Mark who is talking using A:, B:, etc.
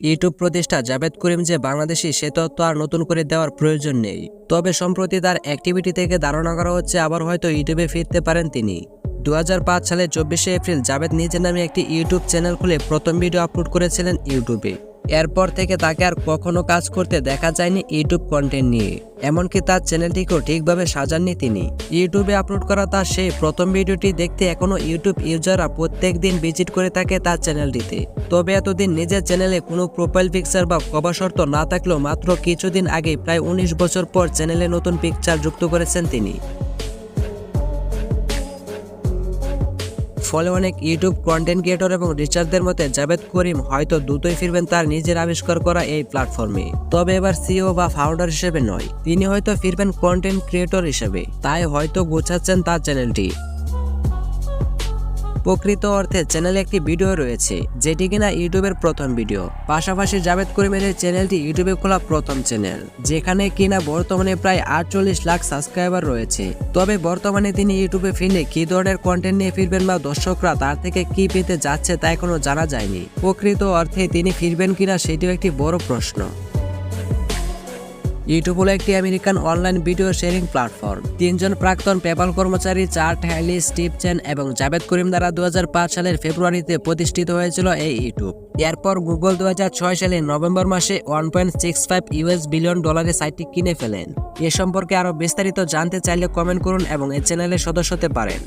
A: YouTube প্রতিষ্ঠা জাভেদ করিম যে বাংলাদেশি সে তথ্য আর নতুন করে দেওয়ার প্রয়োজন নেই। তবে সম্প্রতি তার অ্যাক্টিভিটি থেকে ধারণা করা হচ্ছে আবার হয়তো ইউটিউবে ফিরতে পারেন তিনি। 2005 সালের 24শে এপ্রিল জাভেদ নিজের নামে একটি ইউটিউব চ্যানেল খুলে প্রথম ভিডিও আপলোড করেছিলেন ইউটিউবে। এরপর থেকে তাকে আর কখনো কাজ করতে দেখা যায়নি ইউটিউব কন্টেন্ট নিয়ে। এমনকি তার চ্যানেলটিকেও ঠিকভাবে সাজাননি তিনি। ইউটিউবে আপলোড করা তার সেই প্রথম ভিডিওটি দেখতে এখনো ইউটিউব ইউজাররা প্রত্যেক দিন ভিজিট করে থাকে তার চ্যানেলটিতে। তবে এতদিন নিজের চ্যানেলে কোনো প্রোফাইল পিকচার বা কভার শর্ত না থাকলেও মাত্র কিছুদিন আগে প্রায় 19 বছর পর চ্যানেলে নতুন পিকচার যুক্ত করেছেন তিনি। ফলে অনেক ইউটিউব কন্টেন্ট ক্রিয়েটর এবং রিচার্জদের মতে জাভেদ করিম হয়তো দ্রুতই ফিরবেন তার নিজের আবিষ্কার করা এই প্ল্যাটফর্মে। তবে এবার সিইও বা ফাউন্ডার হিসেবে নয়, তিনি হয়তো ফিরবেন কন্টেন্ট ক্রিয়েটর হিসেবে। তাই হয়তো গোছাচ্ছেন তার চ্যানেলটি। প্রকৃত অর্থে চ্যানেলে একটি ভিডিও রয়েছে, যেটি কিনা ইউটিউবের প্রথম ভিডিও। পাশাপাশি জাভেদ করিমের এই চ্যানেলটি ইউটিউবে খোলা প্রথম চ্যানেল, যেখানে কিনা বর্তমানে প্রায় 48 লাখ সাবস্ক্রাইবার রয়েছে। তবে বর্তমানে তিনি ইউটিউবে ফিরলে কি ধরনের কন্টেন্ট নিয়ে ফিরবেন বা দর্শকরা তার থেকে কি পেতে যাচ্ছে তা এখনো জানা যায়নি। প্রকৃত অর্থে তিনি ফিরবেন কিনা সেটিও একটি বড় প্রশ্ন। ইউটিউব হলো একটি American online video sharing platform. তিনজন প্রাক্তন পেপাল কর্মচারী চার্ট হ্যালি, স্টিভ চেন এবং জাভেদ করিম দ্বারা 2005 সালের ফেব্রুয়ারিতে প্রতিষ্ঠিত হয়েছিল এই ইউটিউব। এরপর গুগল 2006 সালের নভেম্বর মাসে $1.65 বিলিয়ন সাইটটি কিনে ফেলেন। এ সম্পর্কে আরও বিস্তারিত জানতে চাইলে কমেন্ট করুন এবং এই চ্যানেলের সদস্য হতে পারেন।